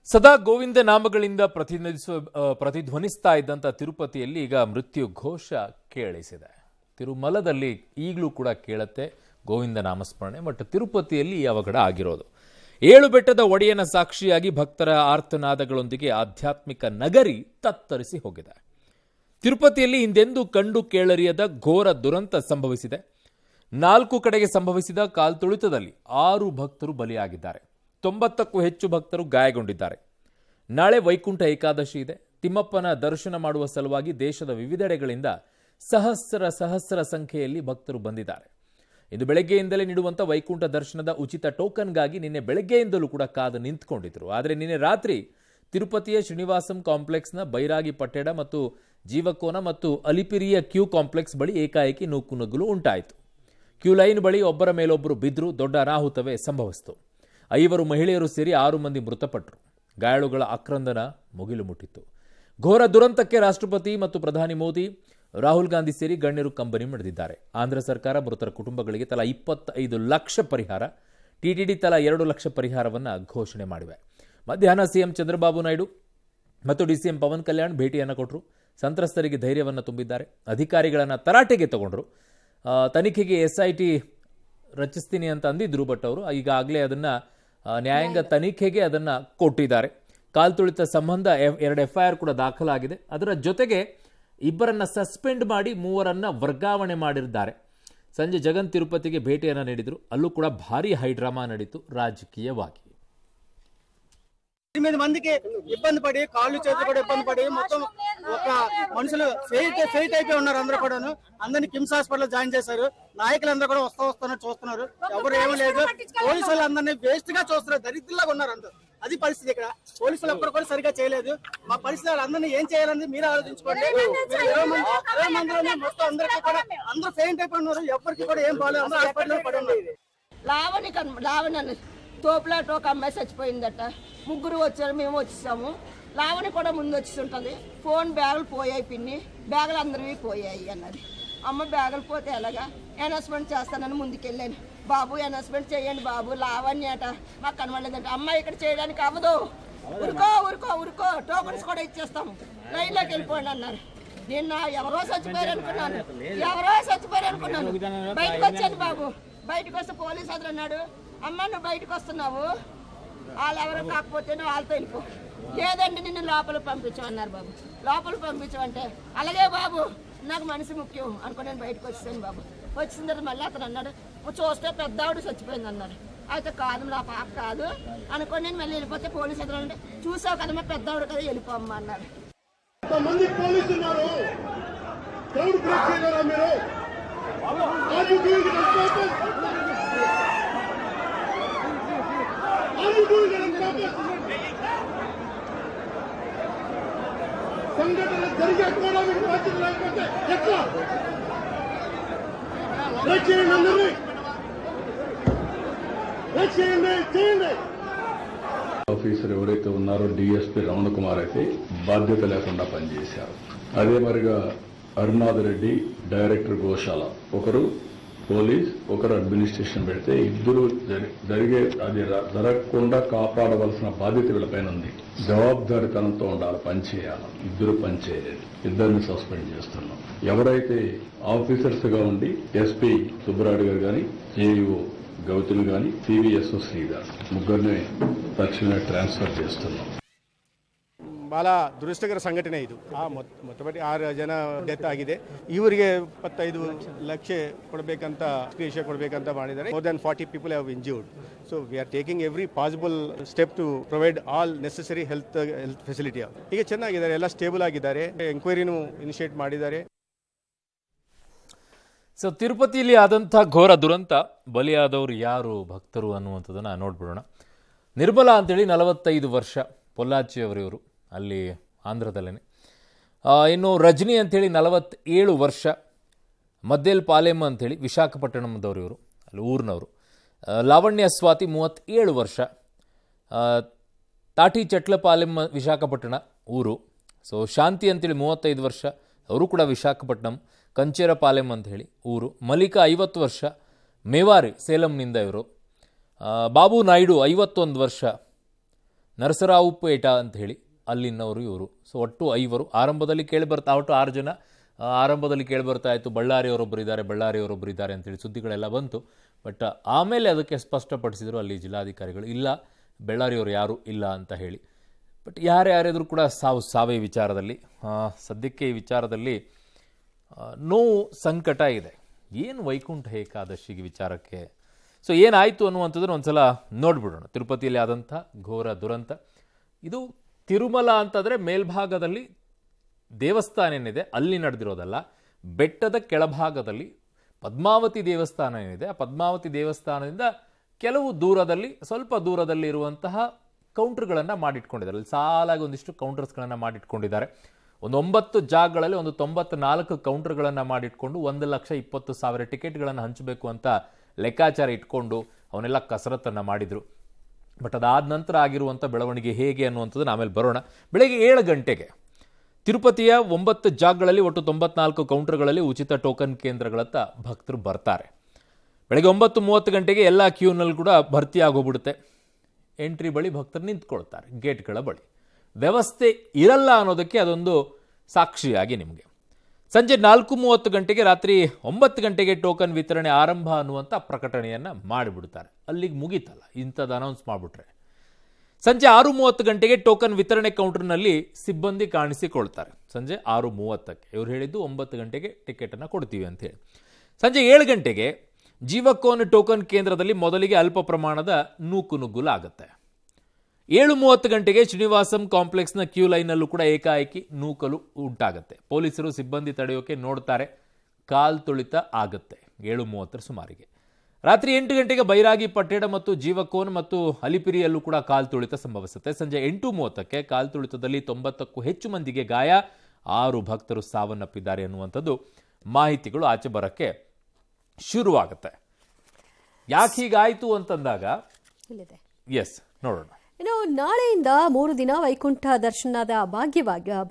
ಸದಾ ಗೋವಿಂದ ನಾಮಗಳಿಂದ ಪ್ರತಿಧ್ವನಿಸ್ತಾ ಇದ್ದಂಥ ತಿರುಪತಿಯಲ್ಲಿ ಈಗ ಮೃತ್ಯು ಘೋಷ ಕೇಳಿಸಿದೆ. ತಿರುಮಲದಲ್ಲಿ ಈಗಲೂ ಕೂಡ ಕೇಳುತ್ತೆ ಗೋವಿಂದ ನಾಮಸ್ಮರಣೆ, ಬಟ್ ತಿರುಪತಿಯಲ್ಲಿ ಈ ಅವಘಡ ಆಗಿರೋದು. 7 ಬೆಟ್ಟದ ಒಡೆಯನ ಸಾಕ್ಷಿಯಾಗಿ ಭಕ್ತರ ಆರ್ತನಾದಗಳೊಂದಿಗೆ ಆಧ್ಯಾತ್ಮಿಕ ನಗರಿ ತತ್ತರಿಸಿ ಹೋಗಿದೆ. ತಿರುಪತಿಯಲ್ಲಿ ಹಿಂದೆಂದೂ ಕಂಡು ಕೇಳರಿಯದ ಘೋರ ದುರಂತ ಸಂಭವಿಸಿದೆ. 4 ಕಡೆಗೆ ಸಂಭವಿಸಿದ ಕಾಲ್ತುಳಿತದಲ್ಲಿ 6 ಭಕ್ತರು ಬಲಿಯಾಗಿದ್ದಾರೆ. 90ಕ್ಕೂ ಹೆಚ್ಚು ಭಕ್ತರು ಗಾಯಗೊಂಡಿದ್ದಾರೆ. ನಾಳೆ ವೈಕುಂಠ ಏಕಾದಶಿ ಇದೆ. ತಿಮ್ಮಪ್ಪನ ದರ್ಶನ ಮಾಡುವ ಸಲುವಾಗಿ ದೇಶದ ವಿವಿಧೆಡೆಗಳಿಂದ ಸಹಸ್ರ ಸಂಖ್ಯೆಯಲ್ಲಿ ಭಕ್ತರು ಬಂದಿದ್ದಾರೆ. ಇದು ಬೆಳಗ್ಗೆಯಿಂದಲೇ ನೀಡುವಂಥ ವೈಕುಂಠ ದರ್ಶನದ ಉಚಿತ ಟೋಕನ್ಗಾಗಿ ನಿನ್ನೆ ಬೆಳಗ್ಗೆಯಿಂದಲೂ ಕೂಡ ಕಾದು ನಿಂತ್ಕೊಂಡಿದ್ರು. ಆದರೆ ನಿನ್ನೆ ರಾತ್ರಿ ತಿರುಪತಿಯ ಶ್ರೀನಿವಾಸಂ ಕಾಂಪ್ಲೆಕ್ಸ್ನ ಬೈರಾಗಿ ಪಟ್ಟೆಡ ಮತ್ತು ಜೀವಕೋನ ಮತ್ತು ಅಲಿಪಿರಿಯ ಕ್ಯೂ ಕಾಂಪ್ಲೆಕ್ಸ್ ಬಳಿ ಏಕಾಏಕಿ ನೂಕುನುಗ್ಗಲು ಉಂಟಾಯಿತು. ಕ್ಯೂ ಲೈನ್ ಬಳಿ ಒಬ್ಬರ ಮೇಲೊಬ್ಬರು ಬಿದ್ದರು. ದೊಡ್ಡ ಅನಾಹುತವೇ ಸಂಭವಿಸಿತು. 5 ಮಹಿಳೆಯರು ಸೇರಿ 6 ಮಂದಿ ಮೃತಪಟ್ಟರು. ಗಾಯಾಳುಗಳ ಆಕ್ರಂದನ ಮುಗಿಲು ಮುಟ್ಟಿತ್ತು. ಘೋರ ದುರಂತಕ್ಕೆ ರಾಷ್ಟ್ರಪತಿ ಮತ್ತು ಪ್ರಧಾನಿ ಮೋದಿ, ರಾಹುಲ್ ಗಾಂಧಿ ಸೇರಿ ಗಣ್ಯರು ಕಂಬನಿ ಮಿಡಿದಿದ್ದಾರೆ. ಆಂಧ್ರ ಸರ್ಕಾರ ಮೃತರ ಕುಟುಂಬಗಳಿಗೆ ತಲಾ 25 ಲಕ್ಷ ಪರಿಹಾರ, ಟಿಟಿಡಿ ತಲಾ 2 ಲಕ್ಷ ಪರಿಹಾರವನ್ನು ಘೋಷಣೆ ಮಾಡಿವೆ. ಮಧ್ಯಾಹ್ನ ಸಿಎಂ ಚಂದ್ರಬಾಬು ನಾಯ್ಡು ಮತ್ತು ಡಿಸಿಎಂ ಪವನ್ ಕಲ್ಯಾಣ್ ಭೇಟಿಯನ್ನು ಕೊಟ್ಟರು. ಸಂತ್ರಸ್ತರಿಗೆ ಧೈರ್ಯವನ್ನು ತುಂಬಿದ್ದಾರೆ. ಅಧಿಕಾರಿಗಳನ್ನು ತರಾಟೆಗೆ ತಗೊಂಡ್ರು. ತನಿಖೆಗೆ SIT ರಚಿಸ್ತೀನಿ ಅಂತ ಅಂದಿದ್ರು, ಬಟ್ ಅವರು ಈಗಾಗಲೇ ಅದನ್ನು ನ್ಯಾಯಾಂಗ ತನಿಖೆಗೆ ಅದನ್ನು ಕೊಟ್ಟಿದ್ದಾರೆ. ಕಾಲ್ತುಳಿತ ಸಂಬಂಧ 2 FIR ಕೂಡ ದಾಖಲಾಗಿದೆ. ಅದರ ಜೊತೆಗೆ 2 ಸಸ್ಪೆಂಡ್ ಮಾಡಿ 3 ವರ್ಗಾವಣೆ ಮಾಡಿದ್ದಾರೆ. ಸಂಜೆ ಜಗನ್ ತಿರುಪತಿಗೆ ಭೇಟಿಯನ್ನು ನೀಡಿದರು. ಅಲ್ಲೂ ಕೂಡ ಭಾರಿ ಹೈಡ್ರಾಮಾ ನಡೀತು రాజకీయವಾಗಿ. 8 మందికి ఇబ్బంది పడి కాళ్ళు చేతులు కూడా ఇబ్బంది పడి మొత్తం ఒక మనుషులు ఫెయిట్ అయిపోయి ఉన్నారు. అందరూ కూడాను అందరినీ కిమ్స్ హాస్పిటల్ జాయిన్ చేశారు. నాయకులందరూ కూడా వస్తున్నారు, చూస్తున్నారు. ఎవరు ఏమీ లేదు. పోలీసులు అందరినీ వేస్ట్ గా చూస్తున్నారు. దరిద్రులాగా ఉన్నారు అందరూ. అది పరిస్థితి. ఇక్కడ పోలీసులు ఎప్పుడు కూడా సరిగా చేయలేదు. మా పరిస్థితి అందరినీ ఏం చేయాలని మీరు ఆలోచించుకోండి. 20 మందిలోనే మొత్తం అందరికీ కూడా అందరూ ఫెయిట్ అయిపోయి ఉన్నారు. ఎవరికి కూడా ఏం బాగాలేదు. అందరూ హాస్పిటల్లో పడి ఉన్నారు. లావణి తోపులాట ఒక అమ్మాయి చచ్చిపోయిందట. 3 వచ్చారు, మేము వచ్చేసాము. లావణి కూడా ముందు వచ్చి ఉంటుంది. ఫోన్ బ్యాగులు పోయాయి, పిన్ని బ్యాగులు అందరివి పోయాయి అన్నది. అమ్మ బ్యాగులు పోతే ఎలాగా అనౌన్స్మెంట్ చేస్తానని ముందుకెళ్ళాను. బాబు అనౌన్స్మెంట్ చేయండి బాబు, లావణ్య అట మాకు కనబడలేదంట. అమ్మాయి ఇక్కడ చేయడానికి అవ్వదు, ఉరుకో టోకన్స్ కూడా ఇచ్చేస్తాము, లైన్లోకి వెళ్ళిపోండి అన్నారు. నిన్న ఎవరో చచ్చిపోయారు అనుకున్నాను. బయటకు వచ్చాను బాబు. బయటకు వస్తే పోలీసు అతను అన్నాడు, అమ్మ నువ్వు బయటకు వస్తున్నావు, వాళ్ళు ఎవరో కాకపోతే నువ్వు వాళ్ళతో వెళ్ళిపో. లేదండి నిన్ను లోపలికి పంపించమన్నారు బాబు. లోపలికి పంపించమంటే అలాగే బాబు నాకు మనిషి ముఖ్యం అనుకుని నేను బయటకు వచ్చేసాను బాబు. వచ్చిన తర్వాత మళ్ళీ అతను అన్నాడు, చూస్తే పెద్ద ఆవిడ చచ్చిపోయింది అన్నారు. అయితే కాదు నా పాప కాదు అనుకోని నేను మళ్ళీ వెళ్ళిపోతే పోలీసు అతను అంటే చూసావు కదా మా పెద్ద ఆవిడ కదా వెళ్ళిపోమ్మా అన్నారు. సంఘటన జరిగే కూడా మీకు బాధ్యత లేకపోతే ఎట్లా? చేయండి. ఆఫీసర్ ఎవరైతే ఉన్నారో DSP రమణ కుమార్ అయితే బాధ్యత లేకుండా పనిచేశారు. అదే మరిగా అరుణాథ్ రెడ్డి డైరెక్టర్ గోశాల, ఒకరు పోలీస్, ఒకరు అడ్మినిస్ట్రేషన్ పెడితే ఇద్దరు జరిగే అది జరగకుండా కాపాడవలసిన బాధ్యత వీళ్ళపైన ఉంది. జవాబుదారితనంతో ఉండాలి, పనిచేయాలి. ఇద్దరు పనిచేయలేదు. 2 సస్పెండ్ చేస్తున్నాం. ఎవరైతే ఆఫీసర్స్ గా ఉండి SP సుబ్బరాయుడు గారు కానీ, AEO గౌతమి కానీ, CVSO శ్రీధర్ 3 తక్షణమే ಟ್ರಾನ್ಸ್ಫರ್ చేస్తున్నాం. ಬಹಳ ದುರದೃಷ್ಟಕರ ಸಂಘಟನೆ ಇದು. ಮೊತ್ತಪಟ್ಟಿ 6 ಜನ ಡೆತ್ ಆಗಿದೆ. ಇವರಿಗೆ 25 ಲಕ್ಷ ಕೊಡಬೇಕಂತ ಕೊಡಬೇಕಂತ ಮಾಡಿದ್ದಾರೆ. More than 40 people have injured. So we are taking every possible step to provide all necessary health facility. ಈಗ ಚೆನ್ನಾಗಿದ್ದಾರೆ, ಎಲ್ಲ ಸ್ಟೇಬಲ್ ಆಗಿದ್ದಾರೆ. ಎಂಕ್ವೈರಿನೂ ಇನಿಷಿಯೇಟ್ ಮಾಡಿದ್ದಾರೆ. ಸೊ ತಿರುಪತಿಯಲ್ಲಿ ಆದಂಥ ಘೋರ ದುರಂತ, ಬಲಿಯಾದವರು ಯಾರು, ಭಕ್ತರು ಅನ್ನುವಂಥದ್ದನ್ನು ನೋಡ್ಬಿಡೋಣ. ನಿರ್ಮಲಾ ಅಂತೇಳಿ 45 ವರ್ಷ, ಪೊಲ್ಲಾಚಿ ಅವರಿವರು, ಅಲ್ಲಿ ಆಂಧ್ರದಲ್ಲೇ. ಇನ್ನು ರಜನಿ ಅಂಥೇಳಿ 47 ವರ್ಷ, ಮದ್ದೇಲ್ ಪಾಲೆಮ್ ಅಂಥೇಳಿ ವಿಶಾಖಪಟ್ಟಣಂದವರು, ಇವರು ಅಲ್ಲಿ ಊರಿನವರು. ಲಾವಣ್ಯ ಸ್ವಾತಿ 37 ವರ್ಷ, ತಾಟಿ ಚಟ್ಲಪಾಲೆಮ್ ವಿಶಾಖಪಟ್ಟಣ ಊರು. ಸೊ ಶಾಂತಿ ಅಂತೇಳಿ 35 ವರ್ಷ, ಅವರು ಕೂಡ ವಿಶಾಖಪಟ್ಟಣಂ. ಕಂಚೇರಪಾಲೆಮ್ ಅಂಥೇಳಿ ಊರು. ಮಲ್ಲಿಕಾ 50 ವರ್ಷ, ಮೇವಾರಿ ಸೇಲಂನಿಂದ ಇವರು. ಬಾಬು ನಾಯ್ಡು 51 ವರ್ಷ, ನರಸರಾವುಪೇಟ ಅಂತ ಹೇಳಿ ಅಲ್ಲಿನವರು ಇವರು. ಸೊ ಒಟ್ಟು 5 ಆರಂಭದಲ್ಲಿ ಒಟ್ಟು 6 ಜನ ಆರಂಭದಲ್ಲಿ ಕೇಳಿಬರ್ತಾ ಇತ್ತು. ಬಳ್ಳಾರಿಯವರೊಬ್ಬರು ಇದ್ದಾರೆ ಅಂತೇಳಿ ಸುದ್ದಿಗಳೆಲ್ಲ ಬಂತು. ಬಟ್ ಆಮೇಲೆ ಅದಕ್ಕೆ ಸ್ಪಷ್ಟಪಡಿಸಿದರು ಅಲ್ಲಿ ಜಿಲ್ಲಾಧಿಕಾರಿಗಳು, ಇಲ್ಲ ಬಳ್ಳಾರಿಯವರು ಯಾರೂ ಇಲ್ಲ ಅಂತ ಹೇಳಿ. ಬಟ್ ಯಾರ್ಯಾರಿದ್ರು ಕೂಡ ಸಾವೇ ವಿಚಾರದಲ್ಲಿ ಸದ್ಯಕ್ಕೆ ಈ ವಿಚಾರದಲ್ಲಿ ನೋವು ಸಂಕಟ ಇದೆ. ಏನು ವೈಕುಂಠ ಏಕಾದಶಿಗೆ ವಿಚಾರಕ್ಕೆ ಸೊ ಏನಾಯಿತು ಅನ್ನುವಂಥದ್ದನ್ನು ಒಂದ್ಸಲ ನೋಡ್ಬಿಡೋಣ. ತಿರುಪತಿಯಲ್ಲಿ ಆದಂಥ ಘೋರ ದುರಂತ ಇದು. ತಿರುಮಲ ಅಂತಂದರೆ ಮೇಲ್ಭಾಗದಲ್ಲಿ ದೇವಸ್ಥಾನ ಏನಿದೆ ಅಲ್ಲಿ ನಡೆದಿರೋದಲ್ಲ, ಬೆಟ್ಟದ ಕೆಳಭಾಗದಲ್ಲಿ ಪದ್ಮಾವತಿ ದೇವಸ್ಥಾನ ಏನಿದೆ ಆ ಪದ್ಮಾವತಿ ದೇವಸ್ಥಾನದಿಂದ ಕೆಲವು ದೂರದಲ್ಲಿ ಸ್ವಲ್ಪ ದೂರದಲ್ಲಿ ಇರುವಂತಹ ಕೌಂಟರ್ಗಳನ್ನು ಮಾಡಿಟ್ಕೊಂಡಿದ್ದಾರೆ. ಅಲ್ಲಿ ಸಾಲಾಗಿ ಒಂದಿಷ್ಟು ಕೌಂಟರ್ಸ್ಗಳನ್ನು ಮಾಡಿಟ್ಕೊಂಡಿದ್ದಾರೆ. ಒಂದು 9 ಜಾಗಗಳಲ್ಲಿ ಒಂದು 94 ಕೌಂಟರ್ಗಳನ್ನು ಮಾಡಿಟ್ಕೊಂಡು 1,20,000 ಟಿಕೆಟ್ಗಳನ್ನು ಹಂಚಬೇಕು ಅಂತ ಲೆಕ್ಕಾಚಾರ ಇಟ್ಕೊಂಡು ಅವನ್ನೆಲ್ಲ ಕಸರತ್ತನ್ನು ಮಾಡಿದರು. ಬಟ್ ಅದಾದ ನಂತರ ಆಗಿರುವಂಥ ಬೆಳವಣಿಗೆ ಹೇಗೆ ಅನ್ನುವಂಥದ್ದು ಆಮೇಲೆ ಬರೋಣ. ಬೆಳಗ್ಗೆ 7 ಗಂಟೆಗೆ ತಿರುಪತಿಯ 9 ಜಾಗಗಳಲ್ಲಿ ಒಟ್ಟು 94 ಕೌಂಟರ್ಗಳಲ್ಲಿ ಉಚಿತ ಟೋಕನ್ ಕೇಂದ್ರಗಳತ್ತ ಭಕ್ತರು ಬರ್ತಾರೆ. ಬೆಳಗ್ಗೆ 9:30 ಗಂಟೆಗೆ ಎಲ್ಲ ಕ್ಯೂನಲ್ಲಿ ಕೂಡ ಭರ್ತಿ ಆಗೋಗ್ಬಿಡುತ್ತೆ. ಎಂಟ್ರಿ ಬಳಿ ಭಕ್ತರು ನಿಂತ್ಕೊಳ್ತಾರೆ, ಗೇಟ್ಗಳ ಬಳಿ. ವ್ಯವಸ್ಥೆ ಇರಲ್ಲ ಅನ್ನೋದಕ್ಕೆ ಅದೊಂದು ಸಾಕ್ಷಿಯಾಗಿ ನಿಮಗೆ. ಸಂಜೆ 4:30 ಗಂಟೆಗೆ ರಾತ್ರಿ 9 ಗಂಟೆಗೆ ಟೋಕನ್ ವಿತರಣೆ ಆರಂಭ ಅನ್ನುವಂಥ ಪ್ರಕಟಣೆಯನ್ನು ಮಾಡಿಬಿಡ್ತಾರೆ. ಅಲ್ಲಿಗೆ ಮುಗೀತಲ್ಲ, ಇಂಥದ್ದು ಅನೌನ್ಸ್ ಮಾಡಿಬಿಟ್ರೆ. ಸಂಜೆ 6:30 ಗಂಟೆಗೆ ಟೋಕನ್ ವಿತರಣೆ ಕೌಂಟರ್ನಲ್ಲಿ ಸಿಬ್ಬಂದಿ ಕಾಣಿಸಿಕೊಳ್ತಾರೆ. ಸಂಜೆ 6:30ಕ್ಕೆ ಇವ್ರು ಹೇಳಿದ್ದು 9 ಗಂಟೆಗೆ ಟಿಕೆಟನ್ನು ಕೊಡ್ತೀವಿ ಅಂತ ಹೇಳಿ. ಸಂಜೆ 7 ಗಂಟೆಗೆ ಜೀವಕೋನ್ ಟೋಕನ್ ಕೇಂದ್ರದಲ್ಲಿ ಮೊದಲಿಗೆ ಅಲ್ಪ ಪ್ರಮಾಣದ ನೂಕುನುಗ್ಗಲಾಗುತ್ತೆ. 7:30 ಗಂಟೆಗೆ ಶ್ರೀನಿವಾಸಂ ಕಾಂಪ್ಲೆಕ್ಸ್ನ ಕ್ಯೂ ಲೈನಲ್ಲೂ ಕೂಡ ಏಕಾಏಕಿ ನೂಕಲು ಉಂಟಾಗುತ್ತೆ. ಪೊಲೀಸರು ಸಿಬ್ಬಂದಿ ತಡೆಯೋಕೆ ನೋಡ್ತಾರೆ, ಕಾಲ್ ತುಳಿತ ಆಗುತ್ತೆ 7:30 ಸುಮಾರಿಗೆ. ರಾತ್ರಿ 8 ಗಂಟೆಗೆ ಬೈರಾಗಿ ಪಟ್ಟೇಡ ಮತ್ತು ಜೀವಕೋನ್ ಮತ್ತು ಅಲಿಪಿರಿಯಲ್ಲೂ ಕೂಡ ಕಾಲ್ ತುಳಿತ ಸಂಭವಿಸುತ್ತೆ. ಸಂಜೆ 8:30ಕ್ಕೆ ಕಾಲ್ ತುಳಿತದಲ್ಲಿ 90ಕ್ಕೂ ಹೆಚ್ಚು ಮಂದಿಗೆ ಗಾಯ, 6 ಭಕ್ತರು ಸಾವನ್ನಪ್ಪಿದ್ದಾರೆ ಅನ್ನುವಂಥದ್ದು ಮಾಹಿತಿಗಳು ಆಚೆ ಬರೋಕ್ಕೆ ಶುರುವಾಗುತ್ತೆ. ಯಾಕೆ ಹೀಗಾಯಿತು ಅಂತಂದಾಗ ಎಸ್ ನೋಡೋಣ. ಇನ್ನು ನಾಳೆಯಿಂದ 3 ದಿನ ವೈಕುಂಠ ದರ್ಶನದ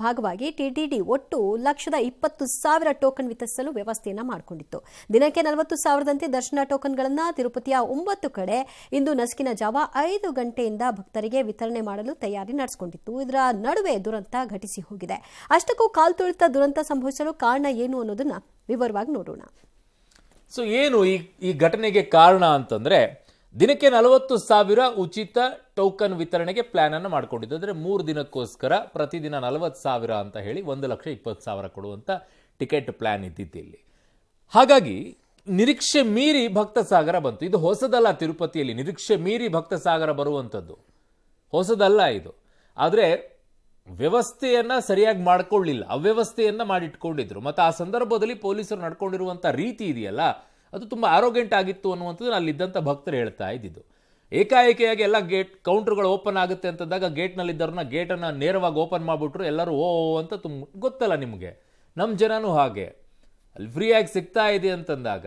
ಭಾಗವಾಗಿ ಟಿಟಿಡಿ ಒಟ್ಟು 1,20,000 ಟೋಕನ್ ವಿತರಿಸಲು ವ್ಯವಸ್ಥೆಯನ್ನ ಮಾಡಿಕೊಂಡಿತ್ತು. ದಿನಕ್ಕೆ 40,000ದಂತೆ ದರ್ಶನ ಟೋಕನ್ಗಳನ್ನು ತಿರುಪತಿಯ 9 ಕಡೆ ಇಂದು ನಸುಕಿನ ಜಾವ 5 ಗಂಟೆಯಿಂದ ಭಕ್ತರಿಗೆ ವಿತರಣೆ ಮಾಡಲು ತಯಾರಿ ನಡೆಸಿಕೊಂಡಿತ್ತು. ಇದರ ನಡುವೆ ದುರಂತ ಘಟಿಸಿ ಹೋಗಿದೆ. ಅಷ್ಟಕ್ಕೂ ಕಾಲ್ತುಳಿತ ದುರಂತ ಸಂಭವಿಸಲು ಕಾರಣ ಏನು ಅನ್ನೋದನ್ನ ವಿವರವಾಗಿ ನೋಡೋಣ. ಸೊ ಏನು ಈ ಘಟನೆಗೆ ಕಾರಣ ಅಂತಂದ್ರೆ, ದಿನಕ್ಕೆ 40,000 ಉಚಿತ ಟೋಕನ್ ವಿತರಣೆಗೆ ಪ್ಲಾನ್ ಅನ್ನು ಮಾಡಿಕೊಂಡಿದ್ದು. ಅಂದರೆ 3 ದಿನಕ್ಕೋಸ್ಕರ ಪ್ರತಿದಿನ 40,000 ಅಂತ ಹೇಳಿ 1,20,000 ಕೊಡುವಂತ ಟಿಕೆಟ್ ಪ್ಲಾನ್ ಇದ್ದಿತ್ತು ಇಲ್ಲಿ. ಹಾಗಾಗಿ ನಿರೀಕ್ಷೆ ಮೀರಿ ಭಕ್ತ ಸಾಗರ ಬಂತು. ಇದು ಹೊಸದಲ್ಲ, ತಿರುಪತಿಯಲ್ಲಿ ನಿರೀಕ್ಷೆ ಮೀರಿ ಭಕ್ತ ಸಾಗರ ಬರುವಂಥದ್ದು ಹೊಸದಲ್ಲ ಇದು. ಆದರೆ ವ್ಯವಸ್ಥೆಯನ್ನ ಸರಿಯಾಗಿ ಮಾಡ್ಕೊಳ್ಳಿಲ್ಲ, ಅವ್ಯವಸ್ಥೆಯನ್ನ ಮಾಡಿಟ್ಕೊಂಡಿದ್ರು. ಮತ್ತು ಆ ಸಂದರ್ಭದಲ್ಲಿ ಪೊಲೀಸರು ನಡ್ಕೊಂಡಿರುವಂಥ ರೀತಿ ಇದೆಯಲ್ಲ, ಅದು ತುಂಬ ಆರೋಗ್ಯಂಟ್ ಆಗಿತ್ತು ಅನ್ನುವಂಥದ್ದು ಅಲ್ಲಿದ್ದಂಥ ಭಕ್ತರು ಹೇಳ್ತಾ ಇದ್ದಿದ್ದು. ಏಕಾಏಕಿಯಾಗಿ ಎಲ್ಲ ಕೌಂಟರ್ಗಳು ಓಪನ್ ಆಗುತ್ತೆ ಅಂತಂದಾಗ ಗೇಟ್ನಲ್ಲಿದ್ದವ್ರನ್ನ ಗೇಟನ್ನು ನೇರವಾಗಿ ಓಪನ್ ಮಾಡಿಬಿಟ್ರು. ಎಲ್ಲರೂ ಓ ಅಂತ ಗೊತ್ತಲ್ಲ ನಿಮಗೆ, ನಮ್ಮ ಜನನೂ ಹಾಗೆ. ಅಲ್ಲಿ ಫ್ರೀಯಾಗಿ ಸಿಗ್ತಾ ಇದೆ ಅಂತಂದಾಗ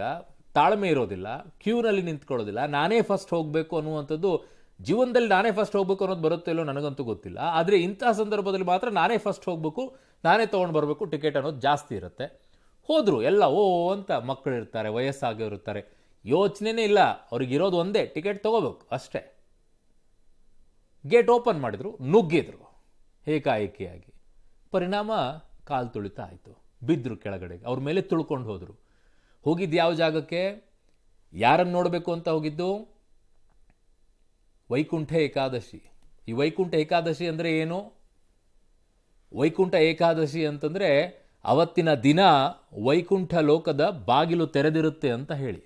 ತಾಳ್ಮೆ ಇರೋದಿಲ್ಲ, ಕ್ಯೂನಲ್ಲಿ ನಿಂತ್ಕೊಳ್ಳೋದಿಲ್ಲ. ನಾನೇ ಫಸ್ಟ್ ಹೋಗಬೇಕು ಅನ್ನುವಂಥದ್ದು ಜೀವನದಲ್ಲಿ, ನಾನೇ ಫಸ್ಟ್ ಹೋಗ್ಬೇಕು ಅನ್ನೋದು ಬರುತ್ತೋ ಇಲ್ಲೋ ನನಗಂತೂ ಗೊತ್ತಿಲ್ಲ. ಆದರೆ ಇಂತಹ ಸಂದರ್ಭದಲ್ಲಿ ಮಾತ್ರ ನಾನೇ ಫಸ್ಟ್ ಹೋಗಬೇಕು, ನಾನೇ ತೊಗೊಂಡು ಬರಬೇಕು ಟಿಕೆಟ್ ಅನ್ನೋದು ಜಾಸ್ತಿ ಇರುತ್ತೆ. ಹೋದ್ರು ಎಲ್ಲ ಓ ಅಂತ ಮಕ್ಕಳಿರ್ತಾರೆ, ವಯಸ್ಸಾಗಿರ್ತಾರೆ, ಯೋಚನೆನೇ ಇಲ್ಲ. ಅವ್ರಿಗಿರೋದು ಒಂದೇ, ಟಿಕೆಟ್ ತೊಗೋಬೇಕು ಅಷ್ಟೇ. ಗೇಟ್ ಓಪನ್ ಮಾಡಿದ್ರು, ನುಗ್ಗಿದ್ರು ಏಕಾಏಕಿಯಾಗಿ. ಪರಿಣಾಮ ಕಾಲು ತುಳಿತ ಆಯಿತು, ಬಿದ್ದರು ಕೆಳಗಡೆಗೆ. ಅವ್ರ ಮೇಲೆ ತುಳ್ಕೊಂಡು ಹೋದರು. ಹೋಗಿದ್ದು ಯಾವ ಜಾಗಕ್ಕೆ, ಯಾರನ್ನು ನೋಡಬೇಕು ಅಂತ ಹೋಗಿದ್ದು? ವೈಕುಂಠ ಏಕಾದಶಿ. ಈ ವೈಕುಂಠ ಏಕಾದಶಿ ಅಂದರೆ ಏನು? ವೈಕುಂಠ ಏಕಾದಶಿ ಅಂತಂದರೆ ಅವತ್ತಿನ ದಿನ ವೈಕುಂಠ ಲೋಕದ ಬಾಗಿಲು ತೆರೆದಿರುತ್ತೆ ಅಂತ ಹೇಳಿ.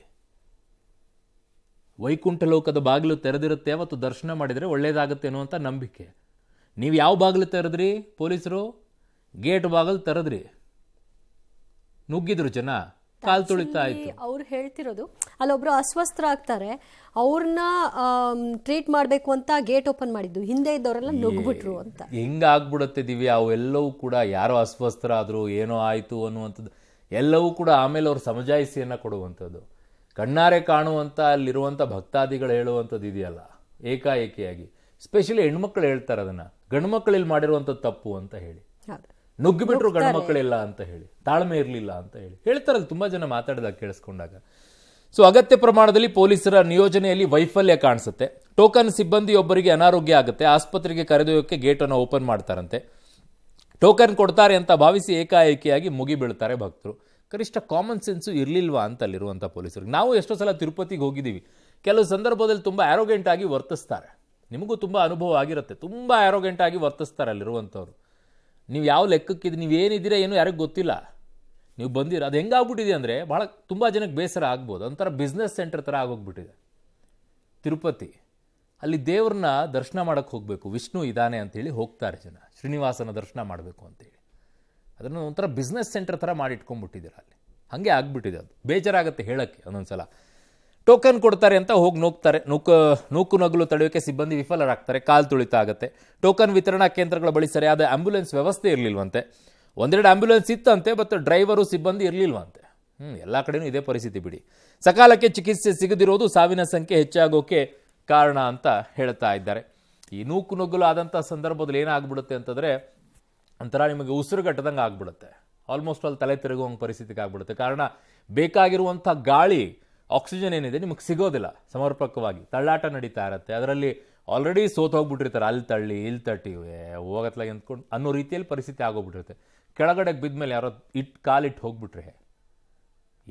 ವೈಕುಂಠ ಲೋಕದ ಬಾಗಿಲು ತೆರೆದಿರುತ್ತೆ, ಅವತ್ತು ದರ್ಶನ ಮಾಡಿದರೆ ಒಳ್ಳೇದಾಗುತ್ತೆ ಅನ್ನುವಂಥ ನಂಬಿಕೆ. ನೀವು ಯಾವ ಬಾಗಿಲು ತೆರೆದ್ರಿ? ಪೊಲೀಸರು ಗೇಟ್ ಬಾಗಿಲು ತೆರೆದ್ರಿ, ನುಗ್ಗಿದ್ರು ಜನ, ಕಾಲ್ ತುಳಿತಾ ಆಯ್ತು. ಅವ್ರು ಹೇಳ್ತಿರೋದು ಅಲ್ಲೊಬ್ರು ಅಸ್ವಸ್ಥರಾಗ್ತಾರೆ, ಅವ್ರನ್ನ ಟ್ರೀಟ್ ಮಾಡಬೇಕು ಅಂತ ಗೇಟ್ ಓಪನ್ ಮಾಡಿದ್ದು, ಹಿಂದೆ ಇದ್ದವರೆಲ್ಲ ನುಗ್ಬಿಟ್ರು ಅಂತ. ಹೆಂಗಾಗ್ಬಿಡುತ್ತೆ ದಿವ್ಯಾ, ಅವೆಲ್ಲವೂ ಕೂಡ ಯಾರೋ ಅಸ್ವಸ್ಥರಾದ್ರು, ಏನೋ ಆಯಿತು ಅನ್ನುವಂಥದ್ದು ಎಲ್ಲವೂ ಕೂಡ ಆಮೇಲೆ ಅವ್ರ ಸಮಜಾಯಿಸಿಯನ್ನು ಕೊಡುವಂಥದ್ದು. ಕಣ್ಣಾರೆ ಕಾಣುವಂಥ ಅಲ್ಲಿರುವಂಥ ಭಕ್ತಾದಿಗಳು ಹೇಳುವಂಥದ್ದು ಇದೆಯಲ್ಲ, ಏಕಾಏಕಿಯಾಗಿ ಸ್ಪೆಷಲಿ ಹೆಣ್ಮಕ್ಳು ಹೇಳ್ತಾರೆ ಅದನ್ನು, ಗಂಡು ಮಕ್ಕಳಲ್ಲಿ ಮಾಡಿರುವಂಥದ್ದು ತಪ್ಪು ಅಂತ ಹೇಳಿ. ನುಗ್ಗಿಬಿಟ್ರು ಗಂಡು ಮಕ್ಕಳಿಲ್ಲ ಅಂತ ಹೇಳಿ, ತಾಳ್ಮೆ ಇರಲಿಲ್ಲ ಅಂತ ಹೇಳಿ ಹೇಳ್ತಾರಲ್ಲ ತುಂಬ ಜನ ಮಾತಾಡಿದಾಗ ಕೇಳಿಸ್ಕೊಂಡಾಗ. ಸೊ ಅಗತ್ಯ ಪ್ರಮಾಣದಲ್ಲಿ ಪೊಲೀಸರ ನಿಯೋಜನೆಯಲ್ಲಿ ವೈಫಲ್ಯ ಕಾಣಿಸುತ್ತೆ. ಟೋಕನ್ ಸಿಬ್ಬಂದಿಯೊಬ್ಬರಿಗೆ ಅನಾರೋಗ್ಯ ಆಗುತ್ತೆ, ಆಸ್ಪತ್ರೆಗೆ ಕರೆದೊಯ್ಯೋಕ್ಕೆ ಗೇಟನ್ನು ಓಪನ್ ಮಾಡ್ತಾರಂತೆ. ಟೋಕನ್ ಕೊಡ್ತಾರೆ ಅಂತ ಭಾವಿಸಿ ಏಕಾಏಕಿಯಾಗಿ ಮುಗಿಬೀಳ್ತಾರೆ ಭಕ್ತರು. ಕನಿಷ್ಠ ಕಾಮನ್ ಸೆನ್ಸು ಇರಲಿಲ್ವಾ ಅಂತ ಅಲ್ಲಿರುವಂಥ ಪೊಲೀಸರಿಗೆ. ನಾವು ಎಷ್ಟೋ ಸಲ ತಿರುಪತಿಗೆ ಹೋಗಿದ್ದೀವಿ, ಕೆಲವು ಸಂದರ್ಭದಲ್ಲಿ ತುಂಬ ಆ್ಯರೋಗೆಂಟ್ ಆಗಿ ವರ್ತಿಸ್ತಾರೆ. ನಿಮಗೂ ತುಂಬ ಅನುಭವ ಆಗಿರುತ್ತೆ, ತುಂಬ ಆ್ಯರೋಗೆಂಟ್ ಆಗಿ ವರ್ತಿಸ್ತಾರೆ ಅಲ್ಲಿರುವಂಥವ್ರು. ನೀವು ಯಾವ ಲೆಕ್ಕಕ್ಕಿದ್ದು, ನೀವೇನಿದ್ದೀರಾ ಏನೂ ಯಾರಿಗೂ ಗೊತ್ತಿಲ್ಲ, ನೀವು ಬಂದಿರ. ಅದು ಹೆಂಗಾಗ್ಬಿಟ್ಟಿದೆ ಅಂದರೆ ಭಾಳ ತುಂಬ ಜನಕ್ಕೆ ಬೇಸರ ಆಗ್ಬೋದು. ಒಂಥರ ಬಿಸ್ನೆಸ್ ಸೆಂಟರ್ ಥರ ಆಗೋಗ್ಬಿಟ್ಟಿದೆ ತಿರುಪತಿ. ಅಲ್ಲಿ ದೇವ್ರನ್ನ ದರ್ಶನ ಮಾಡೋಕ್ಕೆ ಹೋಗಬೇಕು, ವಿಷ್ಣು ಇದ್ದಾನೆ ಅಂತೇಳಿ ಹೋಗ್ತಾರೆ ಜನ, ಶ್ರೀನಿವಾಸನ ದರ್ಶನ ಮಾಡಬೇಕು ಅಂತೇಳಿ. ಅದನ್ನು ಒಂಥರ ಬಿಸ್ನೆಸ್ ಸೆಂಟರ್ ಥರ ಮಾಡಿಟ್ಕೊಂಡ್ಬಿಟ್ಟಿದ್ದೀರ ಅಲ್ಲಿ. ಹಾಗೆ ಆಗ್ಬಿಟ್ಟಿದೆ. ಅದು ಬೇಜಾರಾಗುತ್ತೆ ಹೇಳೋಕ್ಕೆ ಒಂದೊಂದ್ಸಲ. ಟೋಕನ್ ಕೊಡ್ತಾರೆ ಅಂತ ಹೋಗಿ ನೋಗ್ತಾರೆ, ನೂಕು ನಗಲು ತಡೆಯೋಕ್ಕೆ ಸಿಬ್ಬಂದಿ ವಿಫಲರಾಗ್ತಾರೆ, ಕಾಲು ತುಳಿತ ಆಗುತ್ತೆ. ಟೋಕನ್ ವಿತರಣಾ ಕೇಂದ್ರಗಳ ಬಳಿ ಸರಿಯಾದ ಆಂಬ್ಯುಲೆನ್ಸ್ ವ್ಯವಸ್ಥೆ ಇರಲಿಲ್ವಂತೆ. ಒಂದೆರಡು ಆಂಬ್ಯುಲೆನ್ಸ್ ಇತ್ತಂತೆ, ಬಟ್ ಡ್ರೈವರು ಸಿಬ್ಬಂದಿ ಇರಲಿಲ್ವಂತೆ. ಎಲ್ಲ ಕಡೆನೂ ಇದೇ ಪರಿಸ್ಥಿತಿ ಬಿಡಿ. ಸಕಾಲಕ್ಕೆ ಚಿಕಿತ್ಸೆ ಸಿಗದಿರೋದು ಸಾವಿನ ಸಂಖ್ಯೆ ಹೆಚ್ಚಾಗೋಕೆ ಕಾರಣ ಅಂತ ಹೇಳ್ತಾ ಇದ್ದಾರೆ. ಈ ನೂಕು ನುಗ್ಗಲು ಆದಂಥ ಸಂದರ್ಭದಲ್ಲಿ ಏನಾಗ್ಬಿಡುತ್ತೆ ಅಂತಂದರೆ ಒಂಥರ ನಿಮಗೆ ಉಸಿರುಗಟ್ಟದಂಗೆ ಆಗ್ಬಿಡುತ್ತೆ. ಆಲ್ಮೋಸ್ಟ್ ಅಲ್ಲಿ ತಲೆ ತಿರುಗುವಂಗೆ ಪರಿಸ್ಥಿತಿಗೆ ಆಗ್ಬಿಡುತ್ತೆ. ಕಾರಣ ಬೇಕಾಗಿರುವಂಥ ಗಾಳಿ, ಆಕ್ಸಿಜನ್ ಏನಿದೆ ನಿಮಗೆ ಸಿಗೋದಿಲ್ಲ ಸಮರ್ಪಕವಾಗಿ. ತಳ್ಳಾಟ ನಡೀತಾ ಇರುತ್ತೆ. ಅದರಲ್ಲಿ ಆಲ್ರೆಡಿ ಹೋಗ್ಬಿಟ್ಟಿರ್ತಾರೆ, ಅಲ್ಲಿ ತಳ್ಳಿ ಇಲ್ಲಿ ತಟ್ಟಿ ಹೋಗತ್ಲಾಗಿ ಅಂದ್ಕೊಂಡು ಅನ್ನೋ ರೀತಿಯಲ್ಲಿ ಪರಿಸ್ಥಿತಿ ಆಗೋಗ್ಬಿಟ್ಟಿರುತ್ತೆ. ಕೆಳಗಡೆಗೆ ಬಿದ್ದ ಮೇಲೆ ಯಾರೋ ಕಾಲಿಟ್ಟು ಹೋಗ್ಬಿಟ್ರೆ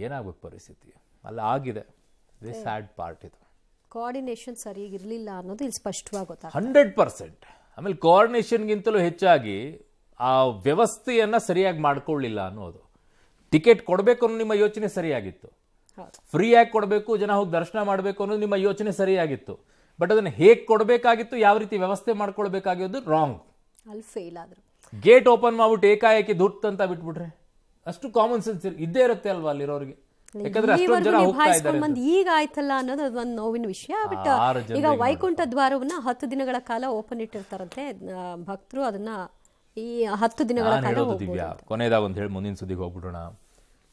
ಏನಾಗಬೇಕು ಪರಿಸ್ಥಿತಿ ಅಲ್ಲ ಆಗಿದೆ. ವೆರಿ ಸ್ಯಾಡ್ ಪಾರ್ಟ್ ಇದು. ಕೋಆರ್ಡಿನೇಷನ್ ಸರಿಯಾಗಿರಲಿಲ್ಲ ಅನ್ನೋದು ಇಲ್ಲಿ ಸ್ಪಷ್ಟವಾಗಿ ಗೊತ್ತಾಗ್ತದೆ. 100%. ಆಮೇಲೆ ಕೋಆರ್ಡಿನೇಷನ್ಗಿಂತಲೂ ಹೆಚ್ಚಾಗಿ ಆ ವ್ಯವಸ್ಥೆಯನ್ನು ಸರಿಯಾಗಿ ಮಾಡ್ಕೊಳ್ಳಿಲ್ಲ ಅನ್ನೋದು. ಟಿಕೆಟ್ ಕೊಡಬೇಕು ಅನ್ನೋ ನಿಮ್ಮ ಯೋಚನೆ ಸರಿಯಾಗಿತ್ತು, ಫ್ರೀಯಾಗಿ ಕೊಡಬೇಕು, ಜನ ಹೋಗಿ ದರ್ಶನ ಮಾಡಬೇಕು ಅನ್ನೋದು ನಿಮ್ಮ ಯೋಚನೆ ಸರಿಯಾಗಿತ್ತು. ಬಟ್ ಅದನ್ನು ಹೇಗೆ ಕೊಡಬೇಕಾಗಿತ್ತು, ಯಾವ ರೀತಿ ವ್ಯವಸ್ಥೆ ಮಾಡ್ಕೊಳ್ಬೇಕಾಗಿರೋದು ರಾಂಗ್. ಅಲ್ಲಿ ಫೇಲ್ ಆದ್ರು. ಗೇಟ್ ಓಪನ್ ಮಾಡ್ಬಿಟ್ಟು ಏಕಾಏಕಿ ದುಡ್ಡು ಅಂತ ಬಿಟ್ಬಿಟ್ರೆ ಅಷ್ಟು ಕಾಮನ್ ಸೆನ್ಸ್ ಇದ್ದೇ ಇರುತ್ತೆ ಅಲ್ವಾ ಅಲ್ಲಿರೋರಿಗೆ. ಯಾಕಂದ್ರೆ ಅಷ್ಟೊಂದು ಜನ ಹೋಗ್ತಾ ಇದ್ದಾರೆ. ಈಗ ಆಯ್ತಲ್ಲ ಅನ್ನೋದು ಒಂದು ನೋವಿನ ವಿಷಯ. ಬಟ್ ಈಗ ವೈಕುಂಠ ದ್ವಾರವನ್ನ 10 ದಿನಗಳ ಕಾಲ ಓಪನ್ ಇಟ್ಟಿರ್ತಾರಂತೆ ಭಕ್ತರು. ಅದನ್ನ ಈ 10 ದಿನಗಳ ಕಾಲ ದಿವ್ಯಾ, ಕೊನೆಯದಾಗ ಒಂದು ಹೇಳಿ ಮುಂದಿನ ಸುದ್ದಿಗೆ ಹೋಗ್ಬಿಡೋಣ.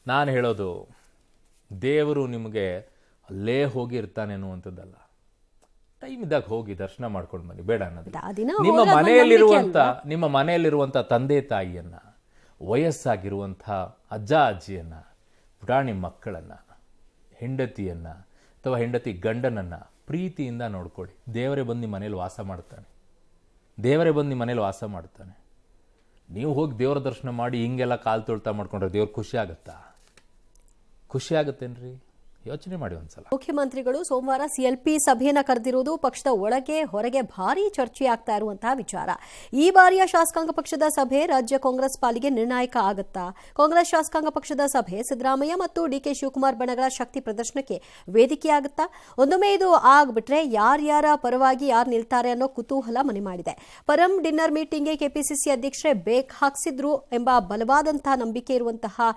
ನಾನು ಹೇಳೋದು, ದೇವರು ನಿಮಗೆ ಅಲ್ಲೇ ಹೋಗಿ ಇರ್ತಾನೆ ಅನ್ನುವಂಥದ್ದಲ್ಲ. ಟೈಮ್ ಇದ್ದಾಗ ಹೋಗಿ ದರ್ಶನ ಮಾಡ್ಕೊಂಡು ಬನ್ನಿ, ಬೇಡ ಅನ್ನೋದು. ನಿಮ್ಮ ಮನೆಯಲ್ಲಿರುವಂಥ ತಂದೆ ತಾಯಿಯನ್ನ, ವಯಸ್ಸಾಗಿರುವಂಥ ಅಜ್ಜ ಅಜ್ಜಿಯನ್ನ, ಪುಟಾಣಿ ಮಕ್ಕಳನ್ನ, ಹೆಂಡತಿಯನ್ನ ಅಥವಾ ಹೆಂಡತಿ ಗಂಡನನ್ನ ಪ್ರೀತಿಯಿಂದ ನೋಡ್ಕೊಳ್ಳಿ. ದೇವರೇ ಬಂದು ನಿಮ್ಮ ಮನೇಲಿ ವಾಸ ಮಾಡ್ತಾನೆ. ನೀವು ಹೋಗಿ ದೇವರ ದರ್ಶನ ಮಾಡಿ ಹಿಂಗೆಲ್ಲ ಕಾಲು ತೊಳ್ತಾ ಮಾಡ್ಕೊಂಡ್ರೆ ದೇವ್ರು ಖುಷಿ ಆಗುತ್ತೇನ್ರಿ? ಯೋಚನೆ ಮಾಡಿ ಒಂದ್ಸಲ. ಮುಖ್ಯಮಂತ್ರಿಗಳು ಸೋಮವಾರ ಸಿಎಲ್ಪಿ ಸಭೆಯನ್ನ ಕರೆದಿರುವುದು ಪಕ್ಷದ ಒಳಗೆ ಹೊರಗೆ ಭಾರಿ ಚರ್ಚೆ ಆಗ್ತಾ ಇರುವಂತಹ ವಿಚಾರ. ಈ ಬಾರಿಯ ಶಾಸಕಾಂಗ ಪಕ್ಷದ ಸಭೆ ರಾಜ್ಯ ಕಾಂಗ್ರೆಸ್ ಪಾಲಿಗೆ ನಿರ್ಣಾಯಕ ಆಗುತ್ತಾ? ಕಾಂಗ್ರೆಸ್ ಶಾಸಕಾಂಗ ಪಕ್ಷದ ಸಭೆ ಸಿದ್ದರಾಮಯ್ಯ ಮತ್ತು ಡಿಕೆ ಶಿವಕುಮಾರ್ ಬಣಗಳ ಶಕ್ತಿ ಪ್ರದರ್ಶನಕ್ಕೆ ವೇದಿಕೆ ಆಗುತ್ತಾ? ಒಂದೊಮ್ಮೆ ಇದು ಆಗ್ಬಿಟ್ರೆ ಯಾರ್ಯಾರ ಪರವಾಗಿ ಯಾರು ನಿಲ್ತಾರೆ ಅನ್ನೋ ಕುತೂಹಲ ಮನೆ ಮಾಡಿದೆ. ಪರಂ ಡಿನ್ನರ್ ಮೀಟಿಂಗ್ಗೆ ಕೆಪಿಸಿಸಿ ಅಧ್ಯಕ್ಷರೇ ಬೇಕ್ ಹಾಕ್ಸಿದ್ರು ಎಂಬ ಬಲವಾದಂತಹ ನಂಬಿಕೆ ಇರುವಂತಹ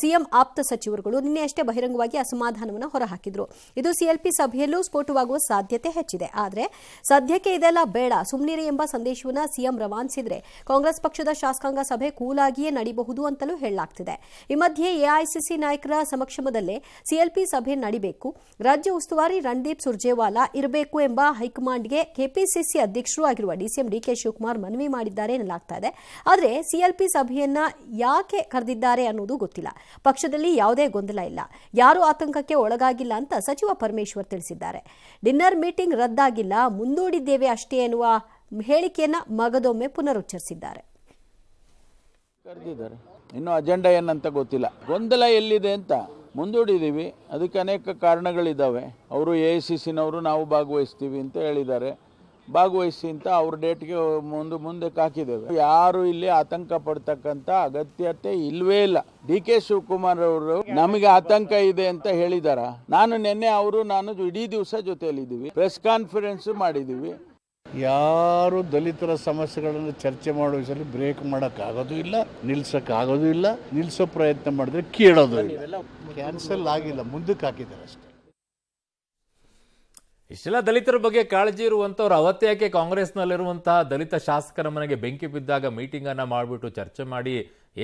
ಸಿಎಂ ಆಪ್ತ ಸಚಿವರುಗಳು ನಿನ್ನೆಯಷ್ಟೇ ಬಹಿರಂಗವಾಗಿ ಅಸಮಾಧಾನ ಹೊರಹಾಕಿದ್ರು. ಇದು ಸಿಎಲ್ಪಿ ಸಭೆಯಲ್ಲೂ ಸ್ಫೋಟವಾಗುವ ಸಾಧ್ಯತೆ ಹೆಚ್ಚಿದೆ. ಆದರೆ ಸದ್ಯಕ್ಕೆ ಇದೆಲ್ಲ ಬೇಡ, ಸುಮ್ನಿರಿ ಎಂಬ ಸಂದೇಶವನ್ನ ಸಿಎಂ ರವಾನಿಸಿದ್ರೆ ಕಾಂಗ್ರೆಸ್ ಪಕ್ಷದ ಶಾಸಕಾಂಗ ಸಭೆ ಕೂಲಾಗಿಯೇ ನಡೀಬಹುದು ಅಂತಲೂ ಹೇಳಲಾಗ್ತಿದೆ. ಈ ಮಧ್ಯೆ ಎಐಸಿಸಿ ನಾಯಕರ ಸಮಕ್ಷಮದಲ್ಲೇ ಸಿಎಲ್ಪಿ ಸಭೆ ನಡೀಬೇಕು, ರಾಜ್ಯ ಉಸ್ತುವಾರಿ ರಣದೀಪ್ ಸುರ್ಜೇವಾಲಾ ಇರಬೇಕು ಎಂಬ ಹೈಕಮಾಂಡ್ಗೆ ಕೆಪಿಸಿಸಿ ಅಧ್ಯಕ್ಷರೂ ಆಗಿರುವ ಡಿಸಿಎಂ ಡಿಕೆ ಶಿವಕುಮಾರ್ ಮನವಿ ಮಾಡಿದ್ದಾರೆ ಎನ್ನಲಾಗ್ತಾ ಇದೆ. ಆದರೆ ಸಿಎಲ್ಪಿ ಸಭೆಯನ್ನ ಯಾಕೆ ಕರೆದಿದ್ದಾರೆ ಅನ್ನೋದು ಗೊತ್ತಿಲ್ಲ. ಪಕ್ಷದಲ್ಲಿ ಯಾವುದೇ ಗೊಂದಲ ಇಲ್ಲ, ಯಾರೂ ಆತಂಕಕ್ಕೆ ಒಳಗಾಗಿಲ್ಲ ಅಂತ ಸಚಿವ ಪರಮೇಶ್ವರ್ ತಿಳಿಸಿದ್ದಾರೆ. ಡಿನ್ನರ್ ಮೀಟಿಂಗ್ ರದ್ದಾಗಿಲ್ಲ, ಮುಂದೂಡಿದ್ದೇವೆ ಅಷ್ಟೇ ಎನ್ನುವ ಹೇಳಿಕೆಯನ್ನ ಮಗದೊಮ್ಮೆ ಪುನರುಚ್ಚರಿಸಿದ್ದಾರೆ. ಕರೆದಿದ್ದಾರೆ, ಇನ್ನು ಅಜೆಂಡಾ ಏನಂತ ಗೊತ್ತಿಲ್ಲ. ಗೊಂದಲ ಎಲ್ಲಿದೆ ಅಂತ ಮುಂದೂಡಿದ್ದೀವಿ. ಅದಕ್ಕೆ ಅನೇಕ ಕಾರಣಗಳಿದ್ದಾವೆ. ಅವರು ಎಐಸಿಸಿನವರು ನಾವು ಭಾಗವಹಿಸ್ತೀವಿ ಅಂತ ಹೇಳಿದ್ದಾರೆ. ಭಾಗವಹಿಸಿ ಅಂತ ಅವ್ರ ಡೇಟ್ಗೆ ಮುಂದಕ್ಕೆ ಹಾಕಿದ್ದೇವೆ. ಯಾರು ಇಲ್ಲಿ ಆತಂಕ ಪಡ್ತಕ್ಕಂಥ ಅಗತ್ಯತೆ ಇಲ್ವೇ ಇಲ್ಲ. ಡಿ ಕೆ ಶಿವಕುಮಾರ್ ಅವರು ನಮಗೆ ಆತಂಕ ಇದೆ ಅಂತ ಹೇಳಿದಾರ? ನಾನು ಇಡೀ ದಿವಸ ಜೊತೆಯಲ್ಲಿದ್ದೀವಿ, ಪ್ರೆಸ್ ಕಾನ್ಫರೆನ್ಸ್ ಮಾಡಿದ್ದೀವಿ. ಯಾರು ದಲಿತರ ಸಮಸ್ಯೆಗಳನ್ನು ಚರ್ಚೆ ಮಾಡೋ ವಿಷಯದಲ್ಲಿ ಬ್ರೇಕ್ ಮಾಡೋಕ್ಕಾಗೋದು ಇಲ್ಲ, ನಿಲ್ಸೋಕ್ಕಾಗೋದು ಇಲ್ಲ. ನಿಲ್ಸೋ ಪ್ರಯತ್ನ ಮಾಡಿದ್ರೆ ಕೇಳೋದು ಇಲ್ಲ. ಕ್ಯಾನ್ಸಲ್ ಆಗಿಲ್ಲ, ಮುಂದಕ್ಕೆ ಹಾಕಿದ್ದಾರೆ ಅಷ್ಟೇ. ಇಷ್ಟೆಲ್ಲ ದಲಿತರ ಬಗ್ಗೆ ಕಾಳಜಿ ಇರುವಂಥವ್ರು ಅವತ್ತೇ ಯಾಕೆ ಕಾಂಗ್ರೆಸ್ನಲ್ಲಿರುವಂತಹ ದಲಿತ ಶಾಸಕರ ಮನೆಗೆ ಬೆಂಕಿ ಬಿದ್ದಾಗ ಮೀಟಿಂಗನ್ನು ಮಾಡಿಬಿಟ್ಟು ಚರ್ಚೆ ಮಾಡಿ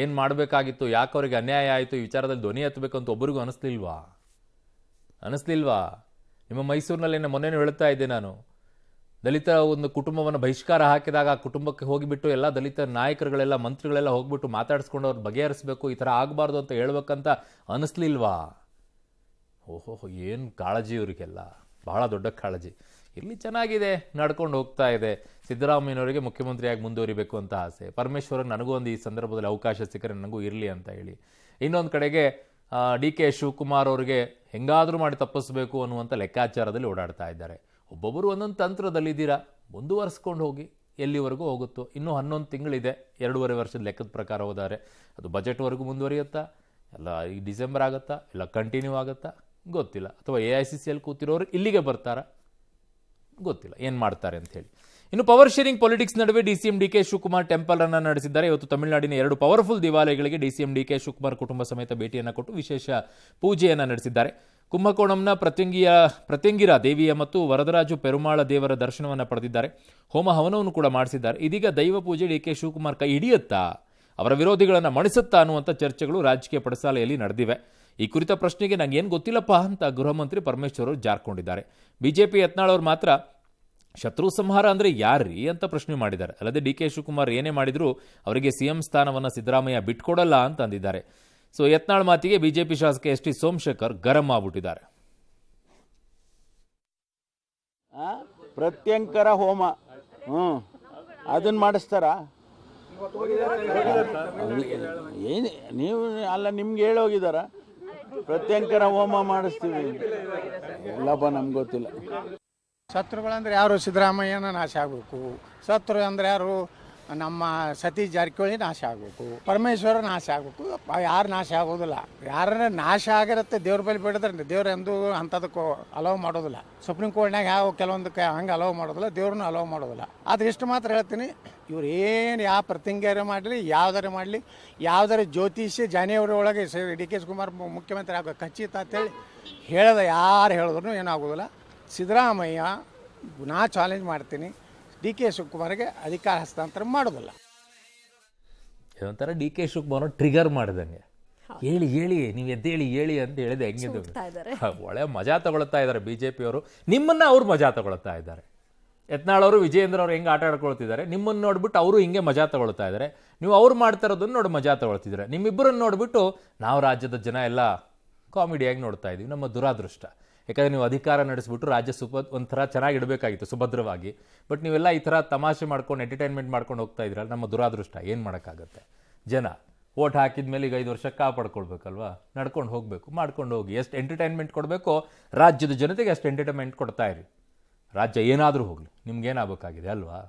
ಏನು ಮಾಡಬೇಕಾಗಿತ್ತು, ಯಾಕೆ ಅವರಿಗೆ ಅನ್ಯಾಯ ಆಯಿತು, ಈ ವಿಚಾರದಲ್ಲಿ ಧ್ವನಿ ಎತ್ತಬೇಕು ಅಂತ ಒಬ್ಬರಿಗೂ ಅನಿಸ್ಲಿಲ್ವಾ? ನಿಮ್ಮ ಮೈಸೂರಿನಲ್ಲಿ ಮೊನ್ನೆನೂ ಹೇಳ್ತಾ ಇದ್ದೆ ನಾನು, ದಲಿತ ಒಂದು ಕುಟುಂಬವನ್ನು ಬಹಿಷ್ಕಾರ ಹಾಕಿದಾಗ ಆ ಕುಟುಂಬಕ್ಕೆ ಹೋಗಿಬಿಟ್ಟು ಎಲ್ಲ ದಲಿತ ನಾಯಕರುಗಳೆಲ್ಲ ಮಂತ್ರಿಗಳೆಲ್ಲ ಹೋಗ್ಬಿಟ್ಟು ಮಾತಾಡಿಸ್ಕೊಂಡು ಅವ್ರು ಬಗೆಹರಿಸಬೇಕು, ಈ ಥರ ಆಗಬಾರ್ದು ಅಂತ ಹೇಳ್ಬೇಕಂತ ಅನಿಸ್ಲಿಲ್ವಾ? ಓಹೋ, ಏನು ಕಾಳಜಿ ಇವರಿಗೆಲ್ಲ, ಬಹಳ ದೊಡ್ಡ ಕಾಳಜಿ. ಇಲ್ಲಿ ಚೆನ್ನಾಗಿದೆ, ನಡ್ಕೊಂಡು ಹೋಗ್ತಾ ಇದೆ. ಸಿದ್ದರಾಮಯ್ಯನವರಿಗೆ ಮುಖ್ಯಮಂತ್ರಿಯಾಗಿ ಮುಂದುವರಿಬೇಕು ಅಂತ ಆಸೆ. ಪರಮೇಶ್ವರ್ ನನಗೂ ಒಂದು ಈ ಸಂದರ್ಭದಲ್ಲಿ ಅವಕಾಶ ಸಿಕ್ಕರೆ ನನಗೂ ಇರಲಿ ಅಂತ ಹೇಳಿ. ಇನ್ನೊಂದು ಕಡೆಗೆ DK ಶಿವಕುಮಾರ್ ಅವರಿಗೆ ಹೆಂಗಾದರೂ ಮಾಡಿ ತಪ್ಪಿಸ್ಬೇಕು ಅನ್ನುವಂಥ ಲೆಕ್ಕಾಚಾರದಲ್ಲಿ ಓಡಾಡ್ತಾ ಇದ್ದಾರೆ. ಒಬ್ಬೊಬ್ಬರು ಒಂದೊಂದು ತಂತ್ರದಲ್ಲಿದ್ದೀರಾ, ಮುಂದುವರಿಸ್ಕೊಂಡು ಹೋಗಿ, ಎಲ್ಲಿವರೆಗೂ ಹೋಗುತ್ತೋ. ಇನ್ನೂ 11 ತಿಂಗಳಿದೆ, 2.5 ವರ್ಷದ ಲೆಕ್ಕದ ಪ್ರಕಾರ ಹೋದರೆ ಅದು ಬಜೆಟ್ವರೆಗೂ ಮುಂದುವರಿಯುತ್ತಾ, ಎಲ್ಲ ಈ ಡಿಸೆಂಬರ್ ಆಗುತ್ತಾ, ಇಲ್ಲ ಕಂಟಿನ್ಯೂ ಆಗುತ್ತಾ ಗೊತ್ತಿಲ್ಲ. ಅಥವಾ AICCಯಲ್ಲಿ ಕೂತಿರೋರು ಇಲ್ಲಿಗೆ ಬರ್ತಾರಾ ಗೊತ್ತಿಲ್ಲ, ಏನು ಮಾಡ್ತಾರೆ ಅಂತ ಹೇಳಿ. ಇನ್ನು ಪವರ್ ಶೇರಿಂಗ್ ಪೊಲಿಟಿಕ್ಸ್ ನಡುವೆ DCM DK ಶಿವಕುಮಾರ್ ಟೆಂಪಲ್ ಅನ್ನು ನಡೆಸಿದ್ದಾರೆ. ಇವತ್ತು ತಮಿಳುನಾಡಿನ 2 ಪವರ್ಫುಲ್ ದೇವಾಲಯಗಳಿಗೆ DCM DK ಶಿವಕುಮಾರ್ ಕುಟುಂಬ ಸಮೇತ ಭೇಟಿಯನ್ನು ಕೊಟ್ಟು ವಿಶೇಷ ಪೂಜೆಯನ್ನು ನಡೆಸಿದ್ದಾರೆ. ಕುಂಭಕೋಣಂನ ಪ್ರತ್ಯಂಗಿರ ದೇವಿಯ ಮತ್ತು ವರದರಾಜು ಪೆರುಮಾಳ ದೇವರ ದರ್ಶನವನ್ನು ಪಡೆದಿದ್ದಾರೆ. ಹೋಮ ಹವನವನ್ನು ಕೂಡ ಮಾಡಿಸಿದ್ದಾರೆ. ಇದೀಗ ದೈವ ಪೂಜೆ DK ಶಿವಕುಮಾರ್ ಕೈ ಹಿಡಿಯುತ್ತಾ, ಅವರ ವಿರೋಧಿಗಳನ್ನು ಮಣಿಸುತ್ತಾ ಅನ್ನುವಂಥ ಚರ್ಚೆಗಳು ರಾಜಕೀಯ ಪಡಸಾಲೆಯಲ್ಲಿ ನಡೆದಿವೆ. ಈ ಕುರಿತ ಪ್ರಶ್ನೆಗೆ ನಂಗೇನು ಗೊತ್ತಿಲ್ಲಪ್ಪ ಅಂತ ಗೃಹ ಮಂತ್ರಿ ಪರಮೇಶ್ವರ್ ಅವರು ಜಾರ್ಕೊಂಡಿದ್ದಾರೆ. ಬಿಜೆಪಿ ಯತ್ನಾಳ್ ಅವರು ಮಾತ್ರ ಶತ್ರು ಸಂಹಾರ ಅಂದರೆ ಯಾರ್ರೀ ಅಂತ ಪ್ರಶ್ನೆ ಮಾಡಿದ್ದಾರೆ. ಅಲ್ಲದೆ DK ಶಿವಕುಮಾರ್ ಏನೇ ಮಾಡಿದರೂ ಅವರಿಗೆ CM ಸ್ಥಾನವನ್ನು ಸಿದ್ದರಾಮಯ್ಯ ಬಿಟ್ಕೊಡಲ್ಲ ಅಂತ ಅಂದಿದ್ದಾರೆ. ಸೊ ಯತ್ನಾಳ್ ಮಾತಿಗೆ ಬಿಜೆಪಿ ಶಾಸಕ ST ಸೋಮಶೇಖರ್ ಗರಂ ಆಗ್ಬಿಟ್ಟಿದ್ದಾರೆ. ಪ್ರತ್ಯಂಕರ ಹೋಮ ಅದನ್ನು ಮಾಡಿಸ್ತಾರ? ಏನು ನೀವು ಅಲ್ಲ, ನಿಮ್ಗೆ ಹೇಳೋಗಿದಾರ ಪ್ರತ್ಯಂಕರ ಹೋಮ ಮಾಡಿಸ್ತೀವಿ? ಇಲ್ಲಪ್ಪ, ನಮ್ಗೆ ಗೊತ್ತಿಲ್ಲ. ಶತ್ರುಗಳಂದ್ರೆ ಯಾರು? ಸಿದ್ದರಾಮಯ್ಯನ ನಾಶ ಆಗಬೇಕು. ಶತ್ರು ಅಂದ್ರೆ ಯಾರು? ನಮ್ಮ ಸತೀಶ್ ಜಾರಕಿಹೊಳಿ ನಾಶ ಆಗಬೇಕು, ಪರಮೇಶ್ವರ ನಾಶ ಆಗಬೇಕು. ಯಾರು ನಾಶ ಆಗೋದಿಲ್ಲ. ಯಾರನ್ನ ನಾಶ ಆಗಿರುತ್ತೆ ದೇವ್ರ ಬಳಿ ಬಿಡಿದ್ರೆ ದೇವ್ರು ಎಂದೂ ಅಂಥದಕ್ಕೂ ಅಲೋವ್ ಮಾಡೋದಿಲ್ಲ. ಸುಪ್ರೀಂ ಕೋರ್ಟ್ನಾಗ ಯಾವ ಕೆಲವೊಂದಕ್ಕೆ ಹಂಗೆ ಅಲೋವ್ ಮಾಡೋದಿಲ್ಲ, ದೇವ್ರನ್ನ ಅಲೋವ್ ಮಾಡೋದಿಲ್ಲ. ಆದರೆ ಇಷ್ಟು ಮಾತ್ರ ಹೇಳ್ತೀನಿ, ಇವ್ರು ಏನು ಯಾವ ಪ್ರತಿಂಗ್ಯಾರ ಮಾಡಲಿ, ಯಾವ್ದಾರ ಮಾಡಲಿ, ಯಾವ್ದಾರ ಜ್ಯೋತಿಷ್ಯ ಜನವರಿ ಒಳಗೆ DK ಶಿವಕುಮಾರ್ ಮುಖ್ಯಮಂತ್ರಿ ಆಗೋ ಖಚಿತ ಅಂತೇಳಿ ಹೇಳ್ದ ಯಾರು ಹೇಳಿದ್ರು ಏನಾಗೋದಿಲ್ಲ. ಸಿದ್ದರಾಮಯ್ಯ ನಾ ಚಾಲೆಂಜ್ ಮಾಡ್ತೀನಿ, DK ಶಿವಕುಮಾರ್ಗೆ ಅಧಿಕಾರ ಹಸ್ತಾಂತರ ಮಾಡೋದಿಲ್ಲ. ಇದೊಂಥರ DK ಶಿವಕುಮಾರ್ ಟ್ರಿಗರ್ ಮಾಡಿದಂಗೆ, ಹೇಳಿ ಹೇಳಿ ನೀವು ಎದ್ದೇಳಿ ಹೇಳಿ ಅಂತ ಹೇಳಿದೆ. ಹೆಂಗಿದೆ ಒಳ್ಳೆ ಮಜಾ ತಗೊಳ್ತಾ ಇದ್ದಾರೆ ಬಿಜೆಪಿಯವರು. ನಿಮ್ಮನ್ನ ಅವ್ರು ಮಜಾ ತಗೊಳ್ತಾ ಇದ್ದಾರೆ. ಯತ್ನಾಳ್ ಅವರು, ವಿಜಯೇಂದ್ರ ಅವರು ಹೆಂಗೆ ಆಟ ಆಡ್ಕೊಳ್ತಿದ್ದಾರೆ, ನಿಮ್ಮನ್ನು ನೋಡ್ಬಿಟ್ಟು ಅವರು ಹಿಂಗೆ ಮಜಾ ತಗೊಳ್ತಾ ಇದ್ದಾರೆ. ನೀವು ಅವ್ರು ಮಾಡ್ತಾ ಇರೋದನ್ನು ನೋಡಿ ಮಜಾ ತಗೊಳ್ತಿದ್ದಾರೆ. ನಿಮ್ಮಿಬ್ಬರನ್ನು ನೋಡ್ಬಿಟ್ಟು ನಾವು ರಾಜ್ಯದ ಜನ ಎಲ್ಲ ಕಾಮಿಡಿಯಾಗಿ ನೋಡ್ತಾ ಇದ್ದೀವಿ. ನಮ್ಮ ದುರಾದೃಷ್ಟ. ಯಾಕಂದರೆ ನೀವು ಅಧಿಕಾರ ನಡೆಸ್ಬಿಟ್ಟು ರಾಜ್ಯ ಒಂಥರ ಚೆನ್ನಾಗಿ ಇಡಬೇಕಾಗಿತ್ತು, ಸುಭದ್ರವಾಗಿ. ಬಟ್ ನೀವೆಲ್ಲ ಈ ಥರ ತಮಾಷೆ ಮಾಡ್ಕೊಂಡು ಎಂಟರ್ಟೈನ್ಮೆಂಟ್ ಮಾಡ್ಕೊಂಡು ಹೋಗ್ತಾ ಇದ್ರಲ್ಲ, ನಮ್ಮ ದುರಾದೃಷ್ಟ. ಏನು ಮಾಡೋಕ್ಕಾಗತ್ತೆ? ಜನ ಓಟ್ ಹಾಕಿದ ಮೇಲೆ ಈಗ 5 ವರ್ಷ ಕಾಪಾಡ್ಕೊಳ್ಬೇಕಲ್ವಾ? ನಡ್ಕೊಂಡು ಹೋಗಬೇಕು, ಮಾಡ್ಕೊಂಡು ಹೋಗಿ. ಎಷ್ಟು ಎಂಟರ್ಟೈನ್ಮೆಂಟ್ ಕೊಡಬೇಕೋ ರಾಜ್ಯದ ಜನತೆಗೆ ಅಷ್ಟು ಎಂಟರ್ಟೈನ್ಮೆಂಟ್ ಕೊಡ್ತಾ ಇರಿ. ರಾಜ್ಯ ಏನಾದರೂ ಹೋಗಲಿ, ನಿಮ್ಗೇನಾಗಬೇಕಾಗಿದೆ ಅಲ್ವಾ?